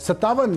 57,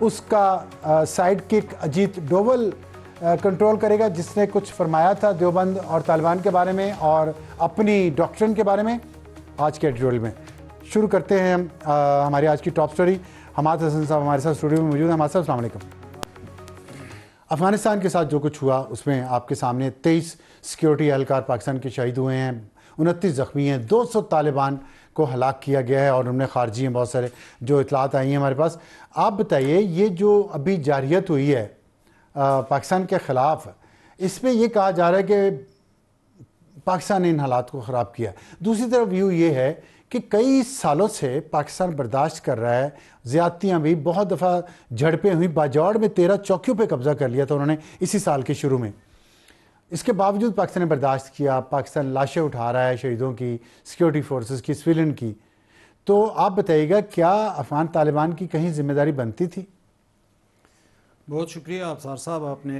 اس کا side kick Ajit Doval control کرے گا، جس نے کچھ فرمایا تھا دیوبند اور طالبان کے بارے میں اور اپنی ڈاکٹرن کے بارے میں آج کے ایڈیٹوریل میں۔ شروع کرتے ہیں ہماری آج کی ٹاپ سٹوری۔ حماد حسن صاحب ہمارے ساتھ اسٹوڈیو میں موجود ہیں۔ حماد صاحب السلام علیکم۔ افغانستان کے ساتھ جو کچھ ہوا اس میں آپ کے سامنے 23 سیکیورٹی اہلکار پاکستان کے شہید ہوئے ہیں، 29 زخمی ہیں، 200 طالبان کو ہلاک کیا گیا ہے اور ان میں خارجی ہیں بہت سارے، جو اطلاعات آئی ہیں ہمارے پاس۔ آپ بتائیے یہ جو ابھی جارحیت ہوئی ہے پاکستان کے خلاف، اس میں یہ کہا جا رہا ہے کہ پاکستان نے ان حالات کو خراب کیا۔ دوسری طرف ویو یہ ہے کہ کئی سالوں سے پاکستان برداشت کر رہا ہے، زیادتیاں بھی بہت دفعہ جھڑپیں ہوئی، باجوڑ میں 13 چوکیوں پہ قبضہ کر لیا تھا انہوں نے اسی سال کے شروع میں۔ اس کے باوجود پاکستان نے برداشت کیا، پاکستان لاشیں اٹھا رہا ہے شہیدوں کی، سیکیورٹی فورسز کی، سویلین کی۔ تو آپ بتائیے گا کیا افغان طالبان کی کہیں ذمہ داری بنتی تھی؟ بہت شکریہ افسر صاحب، آپ نے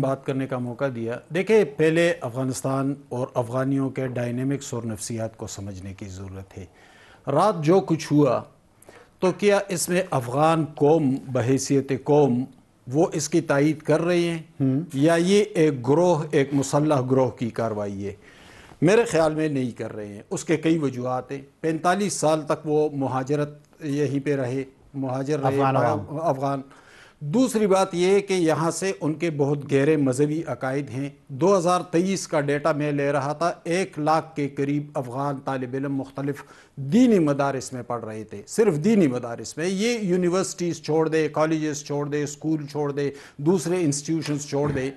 بات کرنے کا موقع دیا۔ دیکھیں، پہلے افغانستان اور افغانیوں کے ڈائنامکس اور نفسیات کو سمجھنے کی ضرورت ہے۔ رات جو کچھ ہوا تو کیا اس میں افغان قوم بحیثیت قوم وہ اس کی تائید کر رہے ہیں یا یہ ایک گروہ، ایک مسلح گروہ کی کارروائی ہے؟ میرے خیال میں نہیں کر رہے ہیں۔ اس کے کئی وجوہات ہیں۔ 45 سال تک وہ مہاجرت یہیں پہ رہے، مہاجر رہے افغان۔ دوسری بات یہ کہ یہاں سے ان کے بہت گہرے مذہبی عقائد ہیں۔ 2023 کا ڈیٹا میں لے رہا تھا، 1 لاکھ کے قریب افغان طالب علم مختلف دینی مدارس میں پڑھ رہے تھے، صرف دینی مدارس میں۔ یہ یونیورسٹیز چھوڑ دے، کالجز چھوڑ دے، اسکول چھوڑ دے، دوسرے انسٹیٹیوشنز چھوڑ دے،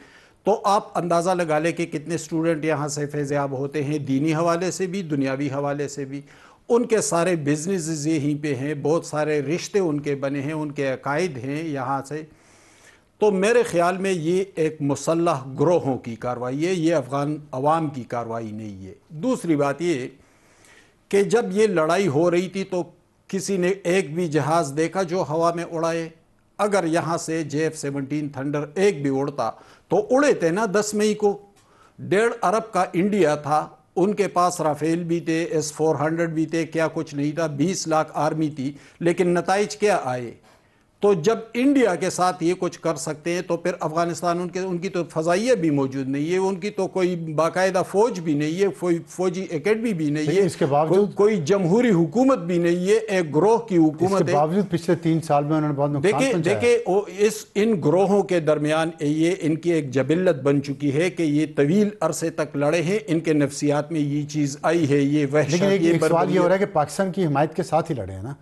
تو آپ اندازہ لگا لیں کہ کتنے اسٹوڈنٹ یہاں سے فیضیاب ہوتے ہیں، دینی حوالے سے بھی، دنیاوی حوالے سے بھی۔ ان کے سارے بزنسز یہیں پہ ہیں، بہت سارے رشتے ان کے بنے ہیں، ان کے عقائد ہیں یہاں سے۔ تو میرے خیال میں یہ ایک مسلح گروہوں کی کارروائی ہے، یہ افغان عوام کی کارروائی نہیں ہے۔ دوسری بات یہ کہ جب یہ لڑائی ہو رہی تھی تو کسی نے ایک بھی جہاز دیکھا جو ہوا میں اڑائے؟ اگر یہاں سے JF-17 تھنڈر ایک بھی اڑتا تو اڑے تھے نا 10 مئی کو۔ 1.5 ارب کا انڈیا تھا، ان کے پاس رافیل بھی تھے، S-400 بھی تھے، کیا کچھ نہیں تھا، 20 لاکھ آرمی تھی، لیکن نتائج کیا آئے؟ تو جب انڈیا کے ساتھ یہ کچھ کر سکتے ہیں تو پھر افغانستان ان کی تو فضائیہ بھی موجود نہیں ہے، ان کی تو کوئی باقاعدہ فوج بھی نہیں ہے، کوئی فوجی اکیڈمی بھی نہیں ہے، اس کے باوجود کوئی جمہوری حکومت بھی نہیں ہے، ایک گروہ کی حکومت ہے۔ اس کے باوجود پچھلے 3 سال میں انہوں نے بہت نقصان پہنچایا۔ دیکھیں ان گروہوں کے درمیان یہ ان کی ایک جبلت بن چکی ہے کہ یہ طویل عرصے تک لڑے ہیں، ان کے نفسیات میں یہ چیز آئی ہے، یہ وحشت۔ لیکن ایک سوال یہ ہو رہا ہے کہ پاکستان کی حمایت کے ساتھ ہی لڑے ہیں نا،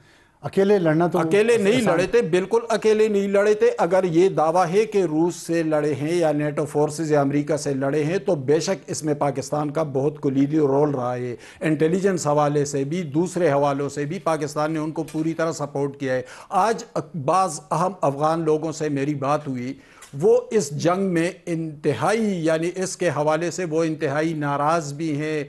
اکیلے لڑنا تو اکیلے نہیں لڑے تھے، بالکل اکیلے نہیں لڑے تھے۔ اگر یہ دعویٰ ہے کہ روس سے لڑے ہیں یا نیٹو فورسز یا امریکہ سے لڑے ہیں تو بے شک اس میں پاکستان کا بہت کلیدی رول رہا ہے۔ انٹیلیجنس حوالے سے بھی، دوسرے حوالوں سے بھی پاکستان نے ان کو پوری طرح سپورٹ کیا ہے۔ آج بعض اہم افغان لوگوں سے میری بات ہوئی، وہ اس جنگ میں انتہائی، یعنی اس کے حوالے سے وہ انتہائی ناراض بھی ہیں،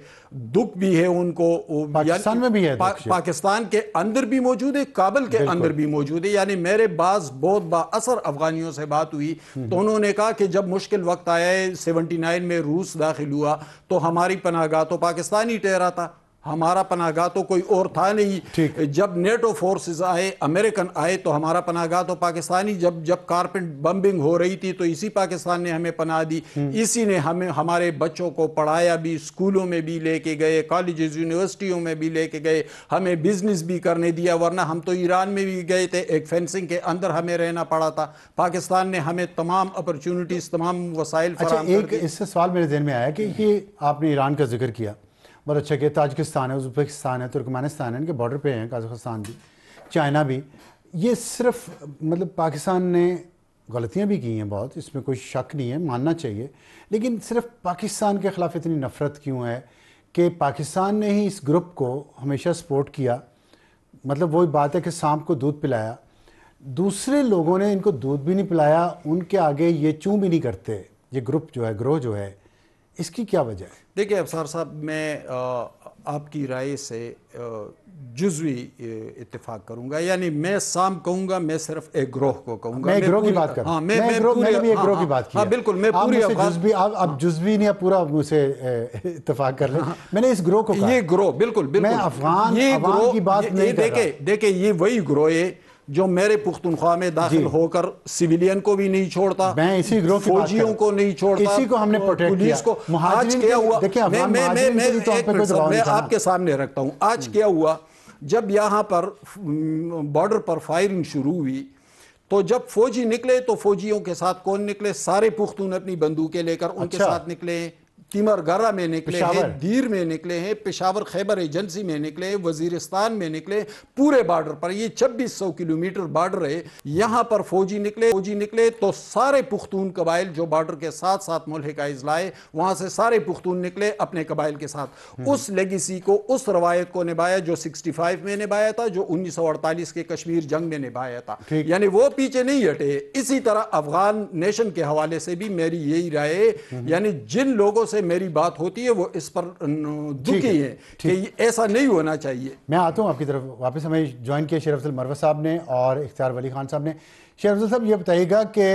دکھ بھی ہے ان کو۔ پاکستان میں بھی ہے، پاکستان کے اندر بھی موجود ہے، کابل کے اندر بھی موجود ہے۔ یعنی میرے بعض بہت با اثر افغانیوں سے بات ہوئی تو انہوں نے کہا کہ جب مشکل وقت آیا ہے، 79 میں روس داخل ہوا تو ہماری پناہ گاہ تو پاکستان ہی ٹھہرا تھا، ہمارا پناہ گاہ تو کوئی اور تھا نہیں۔ جب نیٹو فورسز آئے، امریکن آئے تو ہمارا پناہ گاہ تو پاکستانی، جب کارپٹ بمبنگ ہو رہی تھی تو اسی پاکستان نے ہمیں پناہ دی، اسی نے ہمارے بچوں کو پڑھایا بھی، اسکولوں میں بھی لے کے گئے، کالجز یونیورسٹیوں میں بھی لے کے گئے، ہمیں بزنس بھی کرنے دیا، ورنہ ہم تو ایران میں بھی گئے تھے، ایک فینسنگ کے اندر ہمیں رہنا پڑا تھا۔ پاکستان نے ہمیں تمام اپرچونٹیز، تمام وسائل فراہم کر دی۔ اس سے سوال میرے ذہن میں آیا کہ یہ آپ نے ایران کا ذکر کیا، بہت اچھا کہ تاجکستان ہے، ازبکستان ہے، ترکمانستان ہے، ان کے بارڈر پہ ہیں، قازقستان بھی، چائنا بھی۔ یہ صرف مطلب پاکستان نے غلطیاں بھی کی ہیں بہت، اس میں کوئی شک نہیں ہے، ماننا چاہیے، لیکن صرف پاکستان کے خلاف اتنی نفرت کیوں ہے کہ پاکستان نے ہی اس گروپ کو ہمیشہ سپورٹ کیا؟ مطلب وہی بات ہے کہ سانپ کو دودھ پلایا، دوسرے لوگوں نے ان کو دودھ بھی نہیں پلایا، ان کے آگے یہ چوں بھی نہیں کرتے، یہ گروپ جو ہے، گروہ جو ہے، اس کی کیا وجہ ہے؟ دیکھیں افسر صاحب، میں آپ کی رائے سے جزوی اتفاق کروں گا، یعنی میں سام کہوں گا، میں صرف ایک گروہ کو کہوں گا۔ میں گروہ کی بات کروں، میں نے بھی ایک گروہ کی بات کی ہے۔ بالکل، میں پوری اب جزوی نہیں، پورا مجھ سے اتفاق کر لیں، میں نے اس گروہ کو کہا، یہ گروہ بالکل میں افغان کی بات نہیں کر رہا۔ دیکھیں یہ وہی گروہ ہے جو میرے پختونخوا میں داخل ہو کر سویلین کو بھی نہیں چھوڑتا, میں اسی گروہ کی بات کر فوجیوں کو نہیں چھوڑتا, اسی کو ہم نے پروٹیکٹ کیا. پولیس کو. آج کیا ہوا, میں آپ کے سامنے رکھتا ہوں, آج کیا ہوا جب یہاں پر بارڈر پر فائرنگ شروع ہوئی تو جب فوجی نکلے تو فوجیوں کے ساتھ کون نکلے؟ سارے پختون اپنی بندوقیں لے کر ان کے ساتھ نکلے ہیں. تیمر گرہ میں نکلے ہیں, دیر میں نکلے ہیں, پشاور خیبر ایجنسی میں نکلے ہیں, وزیرستان میں نکلے, پورے بارڈر پر, یہ 2600 کلومیٹر بارڈر ہے, یہاں پر فوجی نکلے تو سارے پختون قبائل جو بارڈر کے ساتھ ساتھ ملحقہ اضلاع ہے وہاں سے سارے پختون نکلے اپنے قبائل کے ساتھ. اس لیگیسی کو, اس روایت کو نبھایا جو 65 میں نبھایا تھا, جو 1948 کے کشمیر جنگ میں نبھایا تھا, یعنی وہ پیچھے نہیں ہٹے. اسی طرح افغان نیشن کے حوالے سے بھی میری یہی رائے ہے, یعنی جن لوگوں سے میری بات ہوتی ہے وہ اس پر دکھی ہے کہ ایسا نہیں ہونا چاہیے. میں آتا ہوں آپ کی طرف واپس. ہمیں جوائن کیا شیخ افضل مروت صاحب نے اور اختیار ولی خان صاحب نے. شیخ افضل صاحب یہ بتائیے گا کہ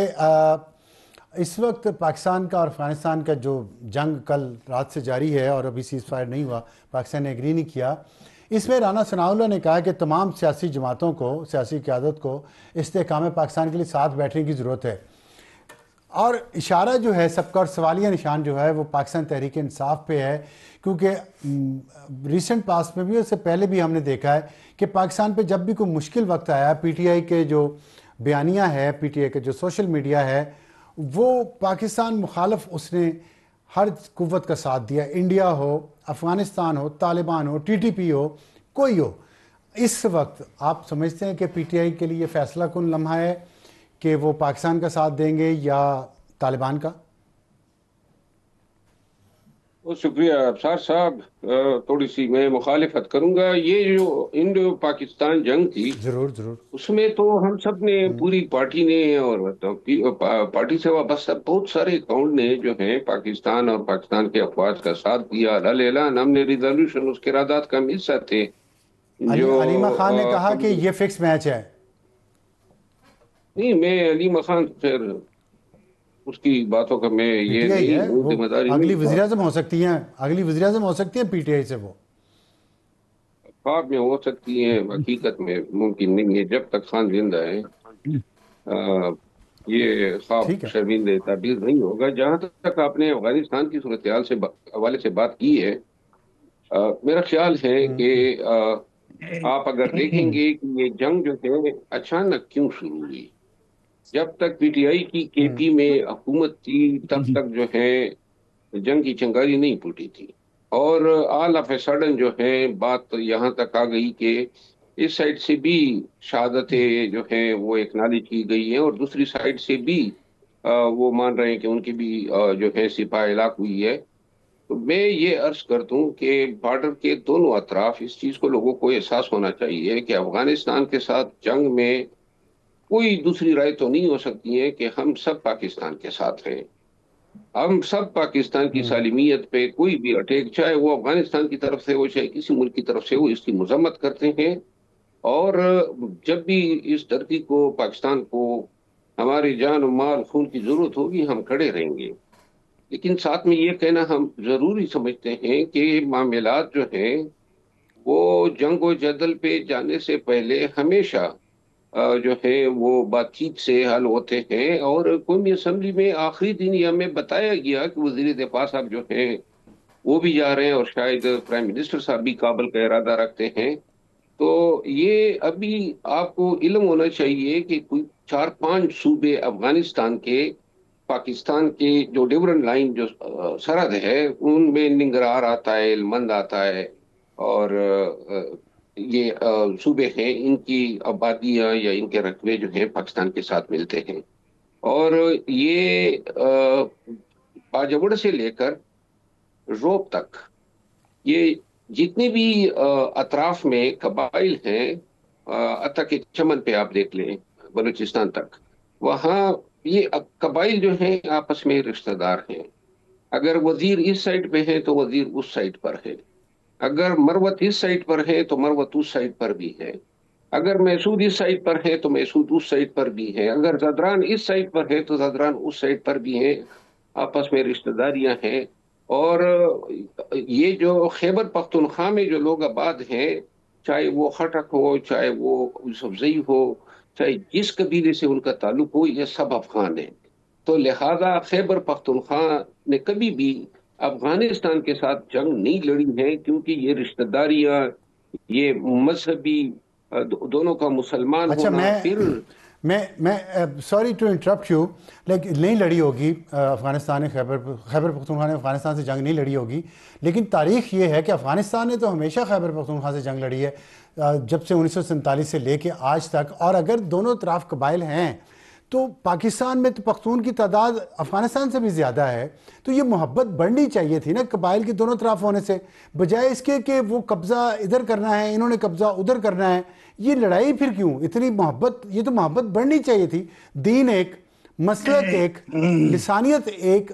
اس وقت پاکستان کا اور افغانستان کا جو جنگ کل رات سے جاری ہے اور ابھی سیز فائر نہیں ہوا, پاکستان نے ایگری نہیں کیا, اس میں رانا ثناء اللہ نے کہا کہ تمام سیاسی جماعتوں کو, سیاسی قیادت کو استحکام پاکستان کے لیے ساتھ بیٹھنے کی ضرورت ہے, اور اشارہ جو ہے سب کا اور سوالیہ نشان جو ہے وہ پاکستان تحریک انصاف پہ ہے, کیونکہ ریسنٹ پاسٹ میں بھی, اس سے پہلے بھی ہم نے دیکھا ہے کہ پاکستان پہ جب بھی کوئی مشکل وقت آیا, پی ٹی آئی کے جو بیانیہ ہے, پی ٹی آئی کے جو سوشل میڈیا ہے, وہ پاکستان مخالف اس نے ہر قوت کا ساتھ دیا, انڈیا ہو, افغانستان ہو, طالبان ہو, ٹی ٹی پی ہو, کوئی ہو. اس وقت آپ سمجھتے ہیں کہ پی ٹی آئی کے لیے یہ فیصلہ کن لمحہ ہے کہ وہ پاکستان کا ساتھ دیں گے یا طالبان کا؟ بہت شکریہ ابصار صاحب. تھوڑی سی میں مخالفت کروں گا. یہ جو انڈو پاکستان جنگ تھی, ضرور ضرور, اس میں تو ہم سب نے, پوری پارٹی نے اور پارٹی سے وابستہ بہت سارے اکاؤنٹ نے جو ہیں پاکستان اور پاکستان کے افواج کا ساتھ دیا. اعلان ہم نے ریزولوشن اس کے ارادات کا حصہ تھے. علیمہ خان نے کہا کہ یہ فکس میچ ہے. نہیں, میں علیمہ خان پھر اس کی باتوں کا میں یہ نہیں ہوں, ذمہ داری اگلی وزیراعظم ہو سکتی ہیں, اگلی وزیراعظم ہو سکتی ہیں پی ٹی آئی سے, وہ خواب میں ہو سکتی ہیں, حقیقت میں ممکن نہیں ہے. جب تک خان زندہ ہے یہ خواب شرمندہ تعبیر نہیں ہوگا. جہاں تک آپ نے افغانستان کی صورتحال سے حوالے سے بات کی ہے, میرا خیال ہے کہ آپ اگر دیکھیں گے کہ یہ جنگ جو ہے اچانک کیوں شروع ہوئی. جب تک پی ٹی آئی کی کے پی میں حکومت تھی تب تک جو ہے جنگ کی چنگاری نہیں پھوٹی تھی, اور آل آف اے سڈن جو ہے بات یہاں تک آ گئی کہ اس سائڈ سے بھی شہادتیں جو ہیں وہ ایکنالج کی گئی ہیں, اور دوسری سائڈ سے بھی وہ مان رہے ہیں کہ ان کی بھی جو ہے سپاہ ہلاک ہوئی ہے. تو میں یہ عرض کرتا ہوں کہ بارڈر کے دونوں اطراف اس چیز کو لوگوں کو احساس ہونا چاہیے کہ افغانستان کے ساتھ جنگ میں کوئی دوسری رائے تو نہیں ہو سکتی ہے کہ ہم سب پاکستان کے ساتھ رہیں. ہم سب پاکستان کی سالمیت پہ کوئی بھی اٹیک, چاہے وہ افغانستان کی طرف سے ہو چاہے کسی ملک کی طرف سے ہو, اس کی مذمت کرتے ہیں. اور جب بھی اس دھرتی کو, پاکستان کو ہماری جان و مال خون کی ضرورت ہوگی ہم کھڑے رہیں گے. لیکن ساتھ میں یہ کہنا ہم ضروری سمجھتے ہیں کہ معاملات جو ہیں وہ جنگ و جدل پہ جانے سے پہلے ہمیشہ جو ہے وہ بات چیت سے حل ہوتے ہیں. اور قومی اسمبلی میں آخری دن یہ ہمیں بتایا گیا کہ وزیر دفاع صاحب جو ہیں وہ بھی جا رہے ہیں, اور شاید پرائم منسٹر صاحب بھی کابل کا ارادہ رکھتے ہیں. تو یہ ابھی آپ کو علم ہونا چاہیے کہ کوئی 4-5 صوبے افغانستان کے پاکستان کے جو ڈیورنٹ لائن جو سرحد ہے ان میں ننگرہار آتا ہے, ہلمند آتا ہے, اور یہ صوبے ہیں, ان کی آبادیاں یا ان کے رقبے جو ہیں پاکستان کے ساتھ ملتے ہیں. اور یہ باجوڑ سے لے کر روپ تک یہ جتنی بھی اطراف میں قبائل ہیں, حتیٰ کہ چمن پہ آپ دیکھ لیں بلوچستان تک, وہاں یہ قبائل جو ہیں آپس میں رشتہ دار ہیں. اگر وزیر اس سائڈ پہ ہے تو وزیر اس سائڈ پر ہے, اگر مروت اس سائڈ پر ہے تو مروت اس سائڈ پر بھی ہے, اگر محسود اس سائڈ پر ہے تو محسود اس سائڈ پر بھی ہے, اگر زدران اس سائڈ پر ہے تو زدران اس سائڈ پر بھی ہے. آپس میں رشتہ داریاں ہیں. اور یہ جو خیبر پختونخوا میں جو لوگ آباد ہیں, چاہے وہ خٹک ہو, چاہے وہ یوسفزئی ہو, چاہے جس قبیلے سے ان کا تعلق ہو، یہ سب افغان ہیں. تو لہذا خیبر پختونخوا نے کبھی بھی افغانستان کے ساتھ جنگ نہیں لڑی ہے، کیونکہ یہ رشتہ داریاں، یہ مذہبی دونوں کا مسلمان اچھا، ہونا پھر میں سوری ٹو انٹرپٹ یو، لیکن نہیں لڑی ہوگی افغانستان نے خیبر پختونخوا نے افغانستان سے جنگ نہیں لڑی ہوگی، لیکن تاریخ یہ ہے کہ افغانستان نے تو ہمیشہ خیبر پختونخوا سے جنگ لڑی ہے، جب سے 1947 سے لے کے آج تک. اور اگر دونوں طرف قبائل ہیں تو پاکستان میں تو پختون کی تعداد افغانستان سے بھی زیادہ ہے، تو یہ محبت بڑھنی چاہیے تھی نا قبائل کے دونوں طرف ہونے سے، بجائے اس کے کہ وہ قبضہ ادھر کرنا ہے، انہوں نے قبضہ ادھر کرنا ہے. یہ لڑائی پھر کیوں اتنی محبت؟ یہ تو محبت بڑھنی چاہیے تھی. دین ایک، مسلک ایک، لسانیت ایک،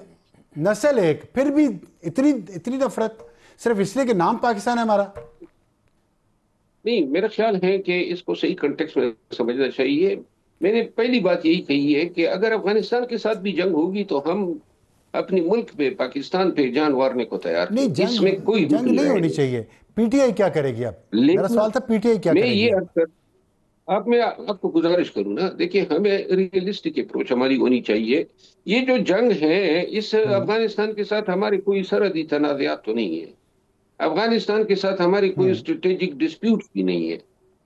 نسل ایک، پھر بھی اتنی نفرت صرف اس لیے کہ نام پاکستان ہے ہمارا. نہیں، میرا خیال ہے کہ اس کو صحیح کنٹیکس میں سمجھنا چاہیے. میں نے پہلی بات یہی کہی ہے کہ اگر افغانستان کے ساتھ بھی جنگ ہوگی تو ہم اپنے ملک پہ، پاکستان پہ جان وارنے کو تیار ہیں، نہیں، اس میں کوئی جنگ دودھ نہیں نہیں رہے ہونی گی. چاہیے. پی ٹی آئی کیا کرے گی اب؟ میرا لیکن سوال تھا پی ٹی آئی کیا میں کرے گی یہ اب؟ عرض کر میں آپ کو گزارش کروں نا، دیکھیں ہمیں ریئلسٹک اپروچ ہماری ہونی چاہیے. یہ جو جنگ ہے، اس افغانستان کے ساتھ ہماری کوئی سرحدی تنازعات تو نہیں ہے، افغانستان کے ساتھ ہماری کوئی اسٹریٹجک ڈسپیوٹ بھی نہیں ہے.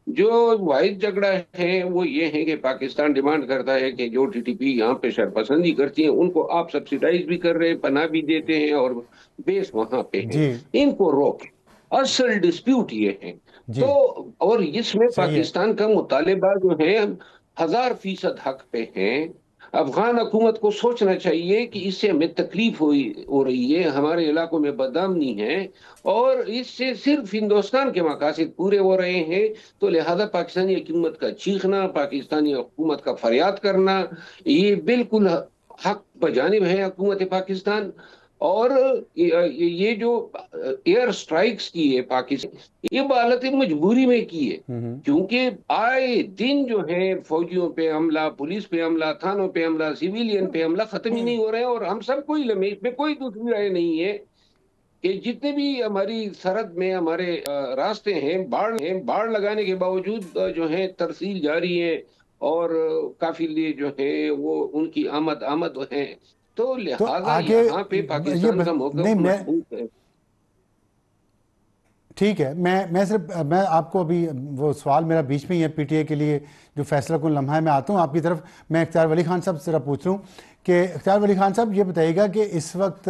جو واحد جھگڑا ہے وہ یہ ہے کہ پاکستان ڈیمانڈ کرتا ہے کہ جو ٹی ٹی پی یہاں پہ شرپسندی کرتی ہیں ان کو آپ سبسیڈائز بھی کر رہے ہیں، پناہ بھی دیتے ہیں اور بیس وہاں پہ ہیں، جی ان کو روک. اصل ڈسپیوٹ یہ ہے. تو جی اور اس میں صحیح ہے. پاکستان کا مطالبہ جو ہے 1000% حق پہ ہیں. افغان حکومت کو سوچنا چاہیے کہ اس سے ہمیں تکلیف ہو رہی ہے، ہمارے علاقوں میں بدامنی ہے اور اس سے صرف ہندوستان کے مقاصد پورے ہو رہے ہیں. تو لہذا پاکستانی حکومت کا چیخنا، پاکستانی حکومت کا فریاد کرنا، یہ بالکل حق بجانب ہے حکومت پاکستان. اور یہ جو ایئر سٹرائکس کی ہے پاکستان، یہ بحالت مجبوری میں کی ہے، کیونکہ آئے دن جو ہے فوجیوں پہ حملہ، پولیس پہ حملہ، تھانوں پہ حملہ، سیویلین پہ حملہ ختم ہی نہیں ہو رہے ہیں. اور ہم سب کوئی لمحے اس میں کوئی دوسری رائے نہیں ہے کہ جتنے بھی ہماری سرحد میں ہمارے راستے ہیں، باڑ لگانے کے باوجود جو ہے ترسیل جاری ہے اور قافلے جو ہے وہ ان کی آمد ہے. تو تو لہذا آگے یہاں پہ پاکستان کا نہیں، موقف مضبوط ہے. ٹھیک ہے. میں آپ کو ابھی وہ سوال میرا بیچ میں ہی ہے پی ٹی اے کے لیے جو فیصلہ کن لمحہ ہے، میں آتا ہوں آپ کی طرف. میں اختیار ولی خان صاحب سے ذرا پوچھ رہا ہوں کہ اختیار ولی خان صاحب یہ بتائیے گا کہ اس وقت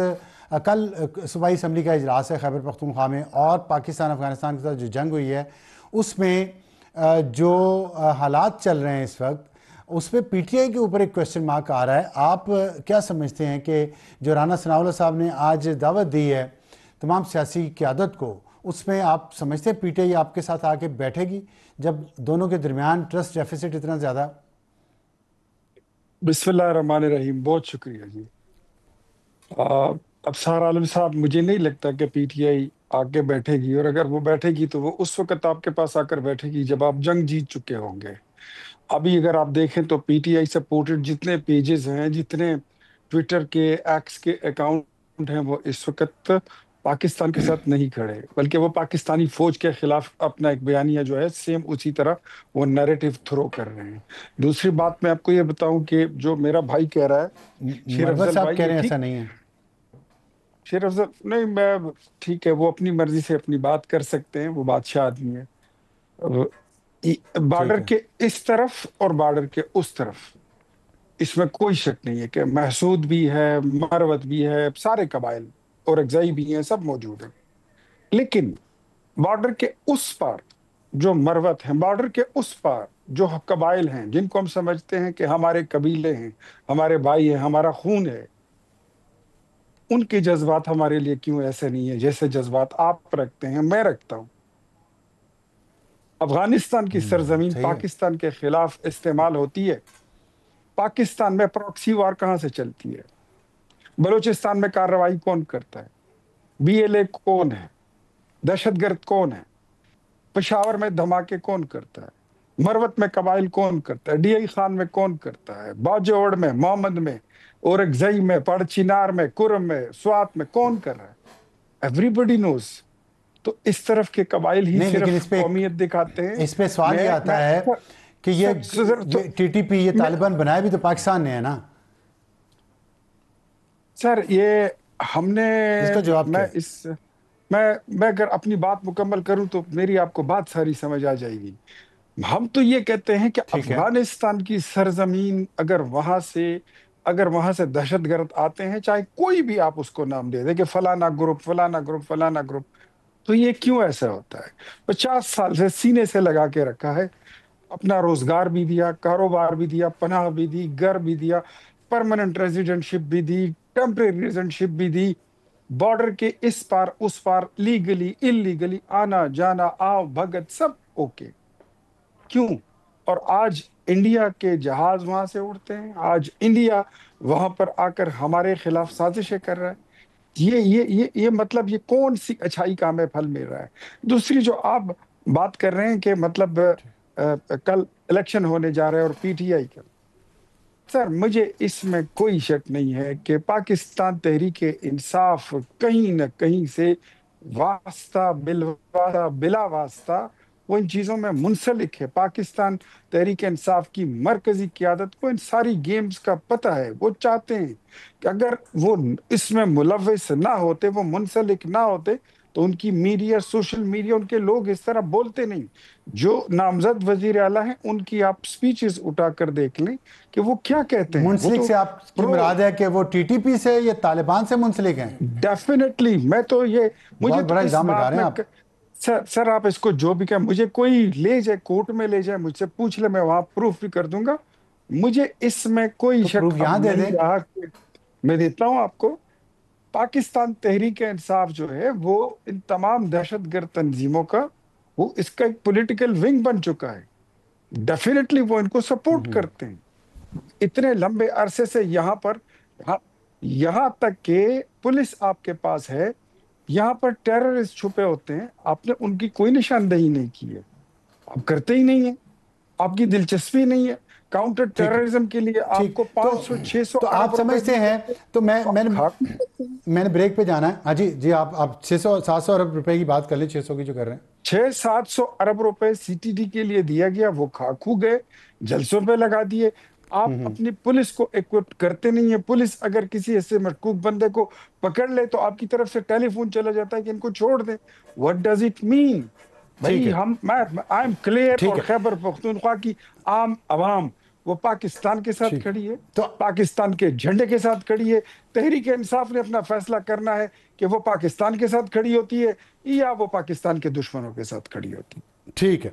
کل صوبائی اسمبلی کا اجلاس ہے خیبر پختونخوا میں، اور پاکستان افغانستان کے ساتھ جو جنگ ہوئی ہے اس میں جو حالات چل رہے ہیں اس وقت، اس پہ پی ٹی آئی کے اوپر ایک کویسچن مارک آ رہا ہے. آپ کیا سمجھتے ہیں کہ جو رانا ثناء اللہ صاحب نے آج دعوت دی ہے تمام سیاسی قیادت کو، اس میں آپ سمجھتے ہیں پی ٹی آئی آپ کے ساتھ آ کے بیٹھے گی جب دونوں کے درمیان ٹرسٹ ڈیفیسٹ اتنا زیادہ؟ بسم اللہ الرحمن الرحیم. بہت شکریہ جی. ابصار عالم صاحب، مجھے نہیں لگتا کہ پی ٹی آئی آ کے بیٹھے گی، اور اگر وہ بیٹھے گی تو وہ اس وقت آپ کے پاس آ کر بیٹھے گی جب آپ جنگ جیت چکے ہوں گے. ابھی اگر آپ دیکھیں تو پی ٹی آئی سپورٹڈ جتنے پیجز ہیں، جتنے ٹویٹر کے، ایکس کے اکاؤنٹ ہیں، وہ اس وقت پاکستان کے ساتھ نہیں کھڑے، بلکہ وہ پاکستانی فوج کے خلاف اپنا ایک بیانیہ جو ہے سیم اسی طرح وہ نیریٹو تھرو کر رہے ہیں. دوسری بات میں آپ کو یہ بتاؤں کہ جو میرا بھائی کہہ رہا ہے، شیر مروت افضل صاحب بھائی، کہہ یہ رہے ہیں ٹھیک، ایسا نہیں ہے. شیر افضل نہیں، میں ٹھیک ہے، وہ اپنی مرضی سے اپنی بات کر سکتے ہیں، وہ بادشاہ آدمی ہے. بارڈر ٹھیک ہے. کے اس طرف اور بارڈر کے اس طرف اس میں کوئی شک نہیں ہے کہ محسود بھی ہے، مروت بھی ہے، سارے قبائل اور اگزائی بھی ہیں، سب موجود ہیں. لیکن بارڈر کے اس پار جو مروت ہیں، بارڈر کے اس پار جو قبائل ہیں جن کو ہم سمجھتے ہیں کہ ہمارے قبیلے ہیں، ہمارے بھائی ہیں، ہمارا خون ہے، ان کے جذبات ہمارے لیے کیوں ایسے نہیں ہیں جیسے جذبات آپ رکھتے ہیں، میں رکھتا ہوں. افغانستان کی سرزمین صحیح ہے. پاکستان کے خلاف استعمال ہوتی ہے. پاکستان میں پراکسی وار کہاں سے چلتی ہے؟ بلوچستان میں کارروائی کون کرتا ہے؟ بی ایل اے کون ہے؟ دہشت گرد کون ہے؟ پشاور میں دھماکے کون کرتا ہے؟ مروت میں قبائل کون کرتا ہے؟ ڈی آئی خان میں کون کرتا ہے؟ باجوڑ میں، محمد میں، اورگزئی میں، پڑچینار میں، کرم میں، سوات میں کون کر رہا ہے؟ ایوری بڈی نوز. تو اس طرف کے قبائل ہی نہیں، لیکن صرف اس پہ قومیت دکھاتے ہیں. اس پہ سوال یہ میں آتا ہے کہ یہ ٹی ٹی پی یہ طالبان بنایا بھی تو پاکستان نے ہے نا سر. یہ ہم نے اس کا جواب کیا؟ میں اگر اپنی بات مکمل کروں تو میری آپ کو بات ساری سمجھ آ جائے گی. ہم تو یہ کہتے ہیں کہ افغانستان کی سرزمین اگر وہاں سے دہشت گرد آتے ہیں، چاہے کوئی بھی آپ اس کو نام دے دیں کہ فلانا گروپ فلانا گروپ فلانا گروپ، تو یہ کیوں ایسا ہوتا ہے؟ 50 سال سے سینے سے لگا کے رکھا ہے، اپنا روزگار بھی دیا، کاروبار بھی دیا، پناہ بھی دی، گھر بھی دیا، پرماننٹ ریزیڈنٹشپ بھی دی، ٹیمپریری ریزیڈنٹشپ بھی دی، بارڈر کے اس پار اس پار لیگلی انلیگلی آنا جانا آؤ بھگت سب اوکے. کیوں؟ اور آج انڈیا کے جہاز وہاں سے اڑتے ہیں، آج انڈیا وہاں پر آ کر ہمارے خلاف سازشیں کر رہا ہے. یہ مطلب یہ کون سی اچھائی کا ہمیں پھل مل رہا ہے؟ دوسری جو آپ بات کر رہے ہیں کہ مطلب کل الیکشن ہونے جا رہے ہیں اور پی ٹی آئی کا، سر مجھے اس میں کوئی شک نہیں ہے کہ پاکستان تحریک انصاف کہیں نہ کہیں سے واسطہ بلا واسطہ وہ ان چیزوں میں منسلک ہے. پاکستان تحریک انصاف کی مرکزی قیادت کو ان ساری گیمز کا پتہ ہے. وہ چاہتے ہیں کہ اگر وہ اس میں ملوث نہ ہوتے، وہ منسلک نہ ہوتے، تو ان کی میڈیا، سوشل میڈیا، ان کے لوگ اس طرح بولتے نہیں. جو نامزد وزیر اعلیٰ ہیں ان کی آپ سپیچز اٹھا کر دیکھ لیں کہ وہ کیا کہتے ہیں. منسلک سے آپ کی مراد ہے کہ وہ ٹی ٹی پی سے یا طالبان سے منسلک ہیں؟ ڈیفینیٹلی. میں تو یہ مجھے بڑا الزام لگا رہے ہیں آپ. سر آپ اس کو جو بھی کہیں، مجھے کوئی لے جائے کورٹ میں لے جائے، مجھ سے پوچھ لے، میں وہاں پروف بھی کر دوں گا. مجھے اس میں کوئی شک نہیں رہا. میں دیتا ہوں آپ کو. پاکستان تحریک انصاف جو ہے وہ ان تمام دہشت گرد تنظیموں کا وہ اس کا ایک پولیٹیکل ونگ بن چکا ہے. ڈیفینیٹلی وہ ان کو سپورٹ کرتے ہیں. اتنے لمبے عرصے سے یہاں تک کہ پولیس آپ کے پاس ہے، یہاں پر ٹیررسٹ چھپے ہوتے ہیں، آپ نے ان کی کوئی نشاندہی نہیں کی ہے. آپ کرتے ہی نہیں ہیں، آپ کی دلچسپی نہیں ہے. کاؤنٹر ٹیررزم کے لیے آپ کو 500-600 تو آپ سمجھتے ہیں. تو میں نے بریک پہ جانا ہے. ہاں جی آپ 600-700 ارب روپے کی بات کر لیں. 600 کی جو کر رہے ہیں، 600-700 ارب روپے سی ٹی ڈی کے لیے دیا گیا، وہ کھو گئے، جلسوں پہ لگا دیے. آپ اپنی پولیس کو ایکوپ کرتے نہیں ہیں. پولیس اگر کسی ایسے مشکوک بندے کو پکڑ لے تو آپ کی طرف سے ٹیلی فون چلا جاتا ہے کہ ان کو چھوڑ دیں. What does it mean? بھائی آئی ایم کلیئر. اور خیبر پختونخوا کی عام عوام وہ پاکستان کے ساتھ کھڑی ہے، تو پاکستان کے جھنڈے کے ساتھ کھڑی ہے. تحریک انصاف نے اپنا فیصلہ کرنا ہے کہ وہ پاکستان کے ساتھ کھڑی ہوتی ہے یا وہ پاکستان کے دشمنوں کے ساتھ کھڑی ہوتی ہے. ٹھیک ہے.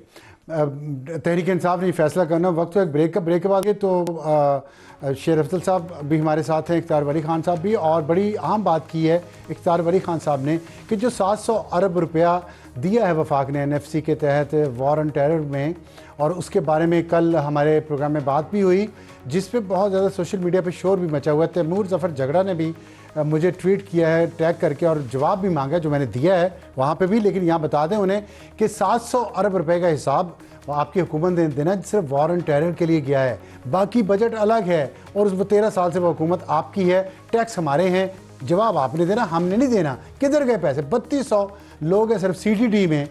تحریک انصاف نے فیصلہ کرنا. وقت تو ایک بریک کے بعد تو شیر افضل صاحب بھی ہمارے ساتھ ہیں، اختیار ولی خان صاحب بھی، اور بڑی اہم بات کی ہے اختیار ولی خان صاحب نے کہ جو 700 ارب روپیہ دیا ہے وفاق نے NFC کے تحت وار آن ٹیرر میں، اور اس کے بارے میں کل ہمارے پروگرام میں بات بھی ہوئی، جس پہ بہت زیادہ سوشل میڈیا پہ شور بھی مچا ہوا ہے. تیمور ظفر جھگڑا نے بھی مجھے ٹویٹ کیا ہے ٹیگ کر کے اور جواب بھی مانگا جو میں نے دیا ہے وہاں پہ بھی. لیکن یہاں بتا دیں انہیں کہ 700 ارب روپے کا حساب آپ کی حکومت نے دینا صرف وار آن ٹیرر کے لیے گیا ہے. باقی بجٹ الگ ہے اور اس 13 سال سے وہ حکومت آپ کی ہے، ٹیکس ہمارے ہیں، جواب آپ نے دینا، ہم نے نہیں دینا. کدھر گئے پیسے؟ 3200 لوگ ہیں صرف CTD میں.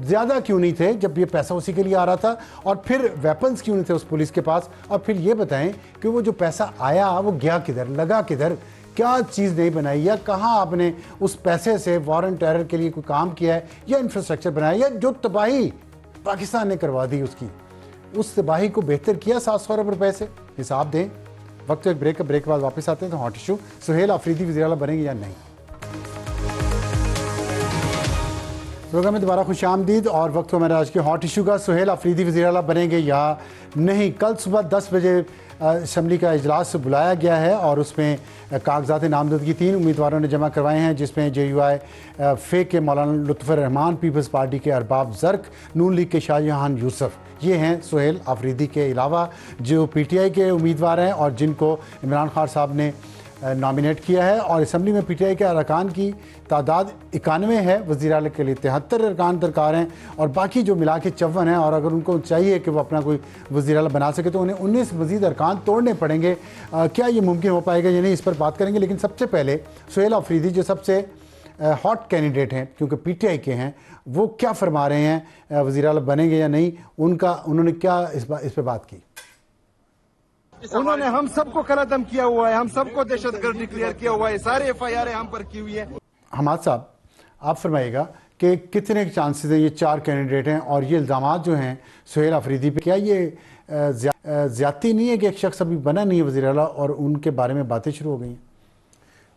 زیادہ کیوں نہیں تھے جب یہ پیسہ اسی کے لیے آ رہا تھا؟ اور پھر ویپنز کیوں نہیں تھے اس پولیس کے پاس؟ اور پھر یہ بتائیں کہ وہ جو پیسہ آیا وہ گیا کدھر، لگا کدھر؟ کیا چیز نہیں بنائی، یا کہاں آپ نے اس پیسے سے وار آن ٹیرر کے لیے کوئی کام کیا ہے، یا انفراسٹرکچر بنایا، یا جو تباہی پاکستان نے کروا دی اس تباہی کو بہتر کیا 700 ارب روپے سے؟ حساب دیں. وقت ایک بریک کے بعد واپس آتے ہیں. تو ہاٹ ایشو، سہیل آفریدی وزیر اعلیٰ بنیں گے یا نہیں؟ پروگرام میں دوبارہ خوش آمدید. اور وقت ہمارا آج کے ہاٹ ایشو کا، سہیل آفریدی وزیر اعلیٰ بنیں گے یا نہیں. کل صبح 10 بجے اسمبلی کا اجلاس بلایا گیا ہے اور اس میں کاغذات نامزدگی 3 امیدواروں نے جمع کروائے ہیں، جس میں JUI فے کے مولانا لطف الرحمان، پیپلز پارٹی کے ارباب زرق، نون لیگ کے شاہ جہان یوسف. یہ ہیں سہیل آفریدی کے علاوہ جو PTI کے امیدوار ہیں اور جن کو عمران خان صاحب نے نامینیٹ کیا ہے. اور اسمبلی میں PTI کے ارکان کی تعداد 91 ہے. وزیر اعلیٰ کے لیے 73 ارکان درکار ہیں اور باقی جو ملا کے 54 ہیں. اور اگر ان کو چاہیے کہ وہ اپنا کوئی وزیر اعلیٰ بنا سکے تو انہیں 19 مزید ارکان توڑنے پڑیں گے. کیا یہ ممکن ہو پائے گا یا نہیں، اس پر بات کریں گے. لیکن سب سے پہلے سہیل آفریدی جو سب سے ہاٹ کینڈیڈیٹ ہیں کیونکہ پی ٹی آئی کے ہیں، وہ کیا فرما رہے ہیں وزیر اعلیٰ بنیں گے یا نہیں، انہوں نے کیا اس پہ بات کی؟ انہوں نے ہم سب کو قلعدم کیا ہوا ہے، ہم سب کو دہشت گرد ڈکلیئر کیا ہوا ہے، سارے ایف آئی آر ہم پر کی ہوئی ہے۔ حماد صاحب آپ فرمائیے گا کہ کتنے چانسز ہیں یہ 4 کینڈیڈیٹ ہیں، اور یہ الزامات جو ہیں سہیل آفریدی پہ، کیا یہ زیادتی نہیں ہے کہ ایک شخص ابھی بنا نہیں ہے وزیر اعلیٰ اور ان کے بارے میں باتیں شروع ہو گئی ہیں؟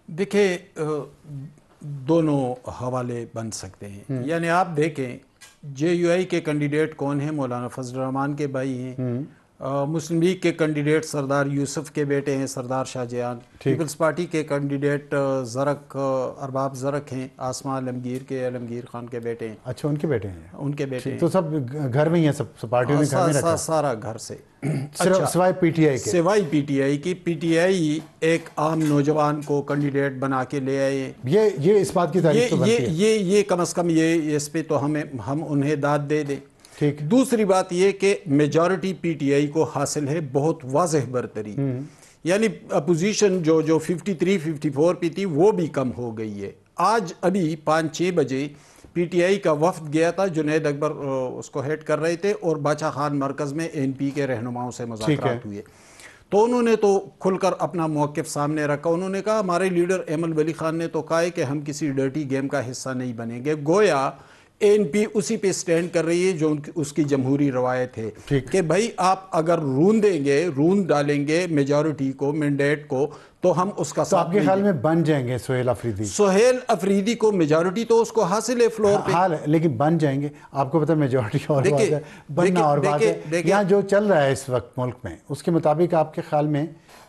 دیکھیں دونوں حوالے بن سکتے ہیں، یعنی آپ دیکھیں جے یو آئی کے کینڈیڈیٹ کون ہیں؟ مولانا فضل الرحمان کے بھائی ہیں، مسلم لیگ کے کینڈیڈیٹ سردار یوسف کے بیٹے ہیں سردار شاہ جہان، پیپلز پارٹی کے کینڈیڈیٹ زرق ارباب زرق ہیں، آسما عالمگیر کے عالمگیر خان کے بیٹے ہیں۔ اچھا ان کے بیٹے ہیں، ان کے بیٹے ہیں، تو سب گھر میں ہی ہیں، سب پارٹیوں نے گھر میں رکھا، سارا گھر سے، سوائے پی ٹی آئی کے، سوائے پی ٹی آئی کی۔ پی ٹی آئی ایک عام نوجوان کو کینڈیڈیٹ بنا کے لے آئے، یہ اس بات کی تعریف تو بنتی ہے، یہ کم از کم یہ اس پہ تو ہم انہیں داد دے دیں۔ ٹھیک۔ دوسری بات یہ کہ میجارٹی پی ٹی آئی کو حاصل ہے بہت واضح برتری، یعنی اپوزیشن جو 53 54 پہ تھی وہ بھی کم ہو گئی ہے۔ آج ابھی 5-6 بجے پی ٹی آئی کا وفد گیا تھا، جنید اکبر اس کو ہیڈ کر رہے تھے، اور باچا خان مرکز میں این پی کے رہنماؤں سے مذاکرات ہوئے، تو انہوں نے تو کھل کر اپنا موقف سامنے رکھا۔ انہوں نے کہا ہمارے لیڈر ایمل ولی خان نے تو کہا ہے کہ ہم کسی ڈرٹی گیم کا حصہ نہیں بنیں گے، گویا این پی اسی پہ سٹینڈ کر رہی ہے جو اس کی جمہوری روایت ہے کہ بھائی آپ اگر روند ڈالیں گے میجارٹی کو، مینڈیٹ کو، تو ہم اس کا تو آپ کے خیال میں بن جائیں گے سہیل آفریدی؟ سہیل آفریدی کو میجارٹی تو اس کو حاصل ہے فلور پہ، حال ہے، لیکن بن جائیں گے؟ آپ کو پتہ میجارٹی اور بات ہے، بننا اور بات ہے۔ یہاں جو چل رہا ہے اس وقت ملک میں، اس کے مطابق آپ کے خیال میں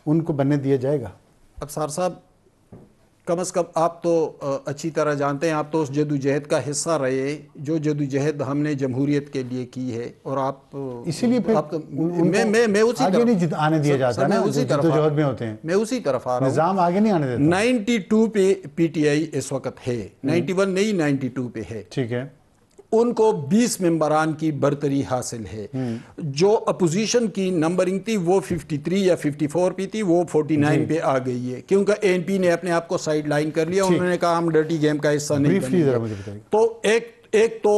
ان کو بننے دیا جائے گا؟ ابصار صاحب کم از کم آپ تو اچھی طرح جانتے ہیں، آپ تو اس جدوجہد کا حصہ رہے جو جدوجہد ہم نے جمہوریت کے لیے کی ہے، اور آپ اسی لیے میں اسی آگے نہیں آنے دیا جاتا نا، جدوجہد میں ہوتے ہیں، میں اسی طرف آ رہا ہوں، نظام آگے نہیں آنے دیتا۔ 92 پہ پی ٹی آئی اس وقت ہے، 91 نہیں 92 پہ ہے، ٹھیک ہے۔ ان کو 20 ممبران کی برتری حاصل ہے، جو اپوزیشن کی نمبرنگ تھی وہ 53 یا 54 پہ تھی، وہ 49 پہ آ گئی ہے، کیونکہ این پی نے اپنے آپ کو سائیڈ لائن کر لیا، انہوں نے کہا ہم ڈرٹی گیم کا حصہ نہیں بنیں گے۔ تو ایک تو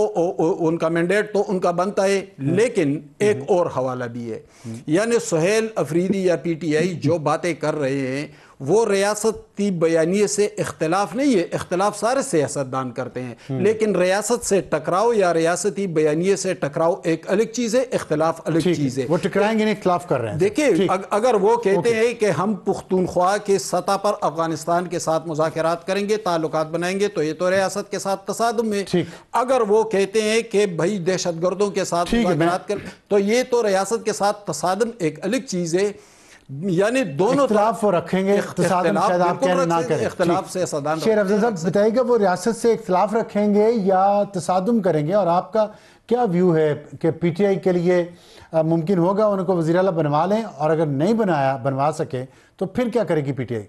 ان کا مینڈیٹ تو ان کا بنتا ہے، لیکن ایک اور حوالہ بھی ہے، یعنی سہیل آفریدی یا پی ٹی آئی جو باتیں کر رہے ہیں وہ ریاستی بیانیے سے اختلاف نہیں ہے، اختلاف سارے سیاستدان کرتے ہیں، لیکن ریاست سے ٹکراؤ یا ریاستی بیانیے سے ٹکراؤ ایک الگ چیز ہے، اختلاف الگ چیز ہے۔ وہ ٹکرائیں گے نہیں، اختلاف کر رہے ہیں۔ دیکھیں اگر وہ کہتے ہیں کہ ہم پختونخوا کے سطح پر افغانستان کے ساتھ مذاکرات کریں گے، تعلقات بنائیں گے، تو یہ تو ریاست کے ساتھ تصادم ہے۔ اگر وہ کہتے ہیں کہ بھائی دہشت گردوں کے ساتھ مذاکرات کریں، تو یہ تو ریاست کے ساتھ تصادم ایک الگ چیز ہے، یعنی دونوں اختلاف وہ رکھیں گے، تصادم شاید آپ کہنا نہ کریں۔ اختلاف سے صدان شیر افضل صاحب بتائیے گا، وہ ریاست سے اختلاف رکھیں گے یا تصادم کریں گے، اور آپ کا کیا ویو ہے کہ پی ٹی آئی کے لیے ممکن ہوگا ان کو وزیر اعلیٰ بنوا لیں، اور اگر نہیں بنوا سکے تو پھر کیا کرے گی پی ٹی آئی؟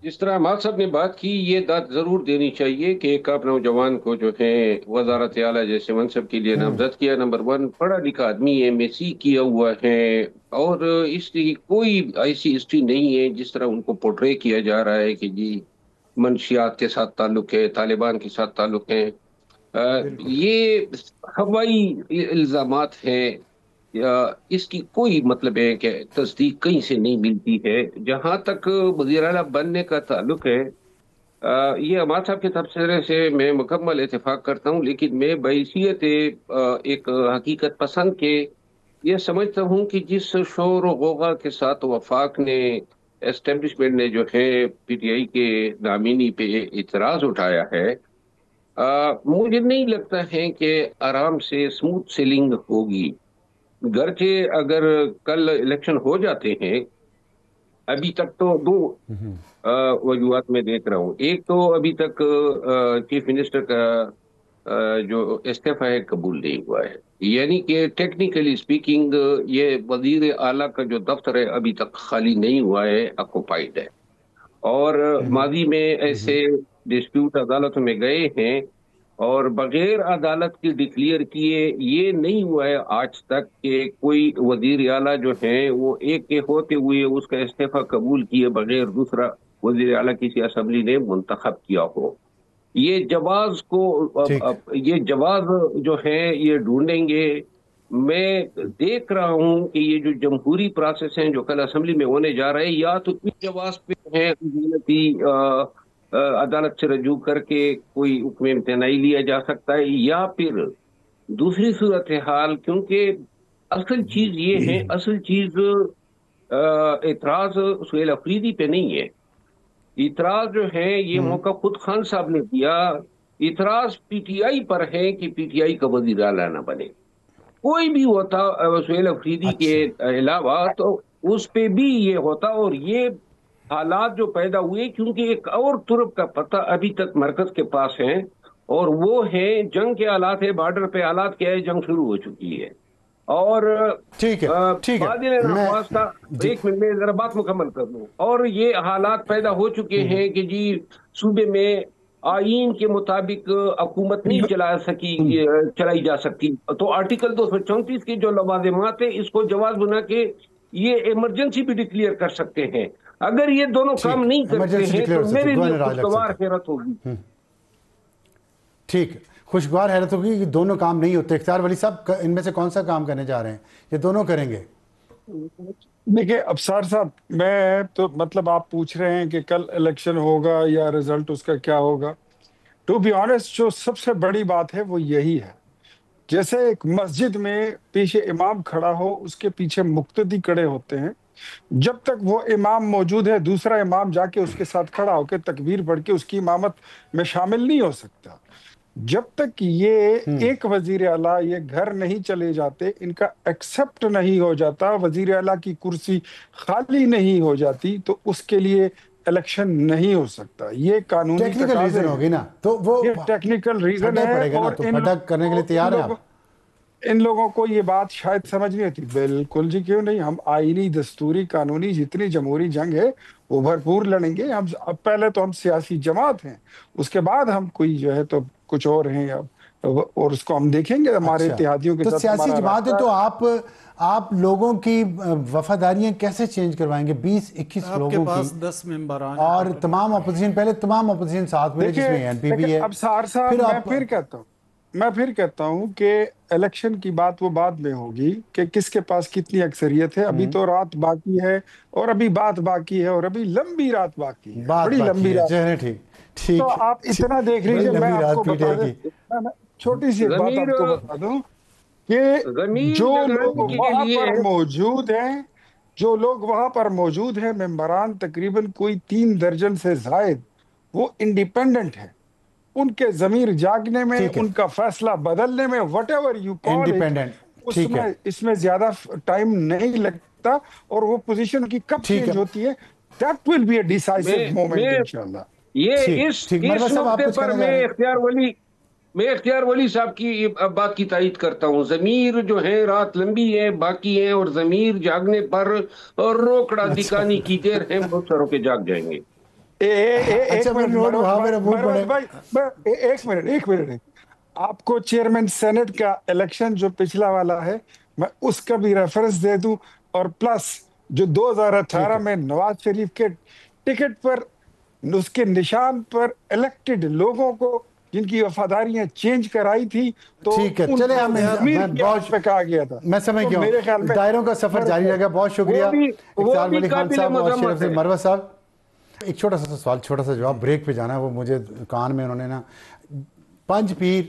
جس طرح حماد صاحب نے بات کی، یہ داد ضرور دینی چاہیے کہ ایک آپ نوجوان کو جو ہے وزارت اعلیٰ جیسے منصب کے لیے نامزد کیا، نمبر 1 پڑھا لکھا آدمی ہے، ایم ایس سی کیا ہوا ہے، اور اس کی کوئی ایسی ہسٹری نہیں ہے جس طرح ان کو پورٹرے کیا جا رہا ہے کہ جی منشیات کے ساتھ تعلق ہے، طالبان کے ساتھ تعلق ہے۔ یہ ہوائی الزامات ہیں، اس کی کوئی مطلب ہے کہ تصدیق کہیں سے نہیں ملتی ہے۔ جہاں تک وزیر اعلیٰ بننے کا تعلق ہے، یہ حماد صاحب کے تبصرے سے میں مکمل اتفاق کرتا ہوں، لیکن میں بحیثیت ایک حقیقت پسند کے یہ سمجھتا ہوں کہ جس شور و غوغا کے ساتھ وفاق نے، اسٹیبلشمنٹ نے جو ہے پی ٹی آئی کے نامینی پہ اعتراض اٹھایا ہے، مجھے نہیں لگتا ہے کہ آرام سے سموتھ سیلنگ ہوگی۔ گرچہ اگر کل الیکشن ہو جاتے ہیں، ابھی تک تو 2 وجوہات میں دیکھ رہا ہوں۔ ایک تو ابھی تک چیف منسٹر کا جو استعفیٰ ہے قبول نہیں ہوا ہے، یعنی کہ ٹیکنیکلی اسپیکنگ یہ وزیر اعلیٰ کا جو دفتر ہے ابھی تک خالی نہیں ہوا ہے، آکوپائیڈ ہے، اور ماضی میں ایسے ڈسپیوٹ عدالتوں میں گئے ہیں اور بغیر عدالت کی ڈکلیئر کیے یہ نہیں ہوا ہے آج تک کہ کوئی وزیر اعلیٰ جو ہے وہ ایک کے ہوتے ہوئے اس کا استعفیٰ قبول کیے بغیر دوسرا وزیر اعلیٰ کسی اسمبلی نے منتخب کیا ہو. یہ جواز یہ جواز جو ہے یہ ڈھونڈیں گے. میں دیکھ رہا ہوں کہ یہ جو جمہوری پروسیس ہیں جو کل اسمبلی میں ہونے جا رہے ہیں، یا تو اس جواز پہ ہے عدالت سے رجوع کر کے کوئی حکم امتناعی لیا جا سکتا ہے، یا پھر دوسری صورتحال، کیونکہ اصل چیز یہ ہے، اصل چیز اعتراض سہیل افریدی پہ نہیں ہے. اعتراض جو ہے یہ موقع خود خان صاحب نے دیا. اعتراض پی ٹی آئی پر ہے کہ پی ٹی آئی کا وزیر اعلیٰ نہ بنے. کوئی بھی ہوتا سہیل افریدی کے علاوہ تو اس پہ بھی یہ ہوتا. اور یہ حالات جو پیدا ہوئے کیونکہ ایک اور ترک کا پتہ ابھی تک مرکز کے پاس ہے، اور وہ ہے جنگ کے حالات ہے. بارڈر پہ حالات کیا ہے؟ جنگ شروع ہو چکی ہے. اور ٹھیک ہے ایک منٹ میں ذرا بات مکمل کر لوں. اور یہ حالات پیدا ہو چکے ہیں کہ جی صوبے میں آئین کے مطابق حکومت نہیں چلائی جا سکتی. تو آرٹیکل 234 کے جو لوازمات ہیں اس کو جواز بنا کے یہ ایمرجنسی بھی ڈکلیئر کر سکتے ہیں. اگر یہ دونوں کام نہیں کرتے ہیں تو میرے لیے خوشگوار حیرت ہوگی. ٹھیک ہے، خوشگوار حیرت ہوگی کہ دونوں کام نہیں ہوتے. اختیار ولی صاحب ان میں سے کون سا کام کرنے جا رہے ہیں؟ یہ دونوں کریں گے. دیکھیں ابصار صاحب، میں تو مطلب آپ پوچھ رہے ہیں کہ کل الیکشن ہوگا یا رزلٹ اس کا کیا ہوگا. ٹو بی آنیسٹ جو سب سے بڑی بات ہے وہ یہی ہے، جیسے ایک مسجد میں پیچھے امام کھڑا ہو، اس کے پیچھے مقتدی کھڑے ہوتے ہیں. جب تک وہ امام موجود ہے دوسرا امام جا کے اس کے ساتھ کھڑا ہو کے تکبیر پڑھ کے اس کی امامت میں شامل نہیں ہو سکتا. جب تک یہ ایک وزیر اعلیٰ یہ گھر نہیں چلے جاتے، ان کا ایکسپٹ نہیں ہو جاتا، وزیر اعلیٰ کی کرسی خالی نہیں ہو جاتی، تو اس کے لیے الیکشن نہیں ہو سکتا. یہ قانونی ٹیکنیکل ریزن ہوگی نا، تو وہ ٹیکنیکل ریزن ہے. اور کرنے کے لیے تیار ہیں آپ؟ ان لوگوں کو یہ بات شاید سمجھ نہیں ہوتی. بالکل جی، کیوں نہیں. ہم آئینی، دستوری، قانونی جتنی جمہوری جنگ ہے وہ بھرپور لڑیں گے. ہم اب پہلے تو ہم سیاسی جماعت ہیں، اس کے بعد ہم کوئی جو ہے تو کچھ اور ہیں، اور اس کو ہم دیکھیں گے ہمارے اتحادیوں کے ساتھ. تو سیاسی جماعت ہے تو آپ لوگوں کی وفاداریاں کیسے چینج کروائیں گے؟ 20-21 لوگوں کی، آپ کے پاس 10 ممبران اور تمام اپوزیشن، پہلے تمام اپوزیشن ساتھ میں، جس میں این پی پی ہے. اب سار صاحب میں پھر کہتا ہوں کہ الیکشن کی بات وہ بعد میں ہوگی کہ کس کے پاس کتنی اکثریت ہے. ابھی تو رات باقی ہے، اور ابھی بات باقی ہے، اور ابھی لمبی رات باقی ہے، بڑی لمبی رات. تو آپ اتنا دیکھ لیجئے. میں آپ کو بتا دوں، چھوٹی سی ایک بات آپ کو بتا دوں کہ جو لوگ وہاں پر موجود ہیں ممبران تقریباً کوئی 3 درجن سے زائد، وہ انڈیپینڈنٹ ہیں. ان کے ضمیر جاگنے میں، ان کا فیصلہ بدلنے میں، whatever you call it, اس میں زیادہ ٹائم نہیں لگتا. اور وہ پوزیشن کی کب چینج ہوتی ہے، that will be a decisive moment انشاءاللہ. یہ اس نقطے پر میں اختیار ولی صاحب کی بات کی تائید کرتا ہوں. ضمیر جو ہے رات لمبی ہے، باقی ہے، اور ضمیر جاگنے پر روکڑا دکھانے کی دیر ہے، بہت ساروں کے جاگ جائیں گے. ایک منٹ، آپ کو چیئرمین سینٹ کا الیکشن جو پچھلا والا ہے میں اس کا بھی ریفرنس دے دوں، اور پلس جو 2018 میں نواز شریف کے ٹکٹ پر، اس کے نشان پر الیکٹڈ لوگوں کو جن کی وفاداریاں چینج کرائی تھی، تو چلے کہا گیا تھا. میں سمجھ گیا ہوں، دائروں کا سفر جاری رہے گا. بہت شکریہ اختیار ولی خان صاحب اور شریف مروت صاحب. ایک چھوٹا سا سوال، چھوٹا سا جواب، بریک پہ جانا ہے. وہ مجھے کان میں انہوں نے نا، پنج پیر،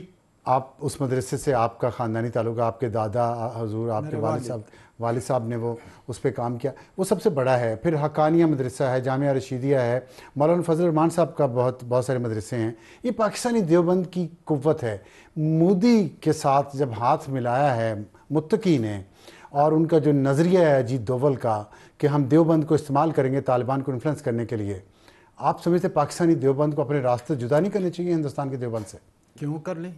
آپ اس مدرسے سے آپ کا خاندانی تعلق، آپ کے دادا حضور، آپ کے والد صاحب نے وہ اس پہ کام کیا، وہ سب سے بڑا ہے. پھر حقانیہ مدرسہ ہے، جامعہ رشیدیہ ہے، مولانا فضل الرحمان صاحب کا بہت سارے مدرسے ہیں. یہ پاکستانی دیوبند کی قوت ہے. مودی کے ساتھ جب ہاتھ ملایا ہے متقی نے، اور ان کا جو نظریہ ہے اجیت دوول کا کہ ہم دیوبند کو استعمال کریں گے طالبان کو انفلوئنس کرنے کے لیے، آپ سمجھتے پاکستانی دیوبند کو اپنے راستے جدا نہیں کرنے چاہیے ہندوستان کے دیوبند سے؟ کیوں کر لیں؟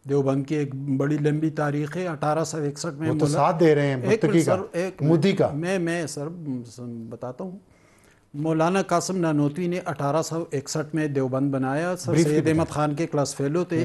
دیوبند کی ایک بڑی لمبی تاریخ ہے. 1861 میں وہ تو ساتھ دے رہے ہیں متقی کا، مودی کا. میں سر بتاتا ہوں. مولانا قاسم نانوتوی نے 1861 میں دیوبند بنایا. سر سید احمد خان کے کلاس فیلو تھے،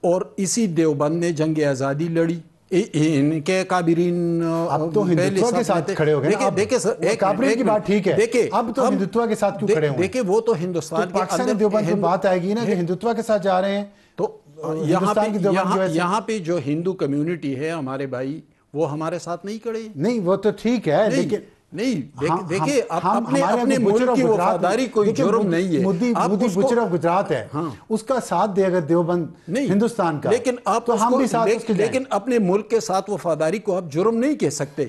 اور اسی دیوبند نے جنگ آزادی لڑی. ان کے کابرین اب تو ہندوتوا کے ساتھ کھڑے ہو گئے. دیکھیں سر، کابرین کی بات ٹھیک ہے، دیکھیں اب تو ہندوتوا کے ساتھ کیوں کھڑے ہوئے؟ دیکھیں وہ تو ہندوستان کے پاکستانی دیوبند کی بات آئے گی نا کہ ہندوتوا کے ساتھ جا رہے ہیں، تو یہاں پہ جو ہندو کمیونٹی ہے ہمارے بھائی، وہ ہمارے ساتھ نہیں کھڑے. نہیں وہ تو ٹھیک ہے، لیکن نہیں دیکھیں اپنے ملک کی وفاداری کوئی جرم نہیں ہے. مودی بچر آف گجرات ہے، اس کا ساتھ دے اگر دیوبند ہندوستان کا، لیکن آپ تو ہم بھی ساتھ اس کے جائیں. لیکن اپنے ملک کے ساتھ وفاداری کو آپ جرم نہیں کہہ سکتے.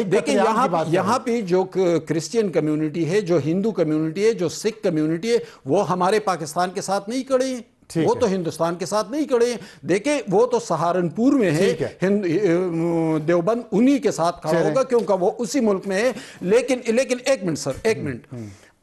دیکھیں یہاں پہ جو کرسچین کمیونٹی ہے، جو ہندو کمیونٹی ہے، جو سکھ کمیونٹی ہے، وہ ہمارے پاکستان کے ساتھ نہیں کھڑے ہیں، وہ تو ہندوستان کے ساتھ نہیں کھڑے ہیں. دیکھیں وہ تو سہارنپور میں ہے، دیوبند انہی کے ساتھ کھڑا ہوگا کیونکہ وہ اسی ملک میں ہے. لیکن ایک منٹ سر، ایک منٹ،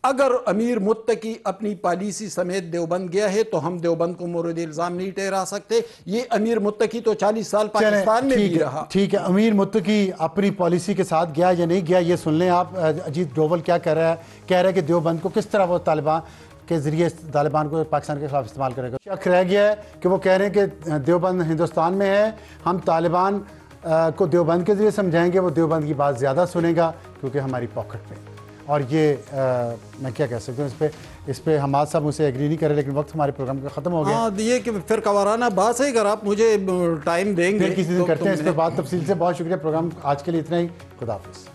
اگر امیر متقی اپنی پالیسی سمیت دیوبند گیا ہے تو ہم دیوبند کو مورد الزام نہیں ٹھہرا سکتے. یہ امیر متقی تو 40 سال پاکستان میں بھی رہا. ٹھیک ہے، امیر متقی اپنی پالیسی کے ساتھ گیا یا نہیں گیا یہ سن لیں آپ. اجیت ڈوبل کیا کہہ رہا ہے کہ دیوبند کو کس طرح وہ طالبان کے ذریعے طالبان کو پاکستان کے خلاف استعمال کرے گا. شک رہ گیا ہے کہ وہ کہہ رہے ہیں کہ دیوبند ہندوستان میں ہے، ہم طالبان کو دیوبند کے ذریعے سمجھائیں گے، وہ دیوبند کی بات زیادہ سنے گا کیونکہ ہماری پاکٹ پہ. اور یہ میں کیا کہہ سکتا ہوں اس پہ حماد صاحب مجھ سے ایگری نہیں کرے، لیکن وقت ہمارے پروگرام کا ختم ہو گیا. ہاں یہ کہ پھر کوارانہ بات ہے، اگر آپ مجھے ٹائم دیں گے پھر کسی دن کرتے ہیں اس پہ بات تفصیل سے. بہت شکریہ، پروگرام آج کے لیے اتنا ہی. خدا حافظ.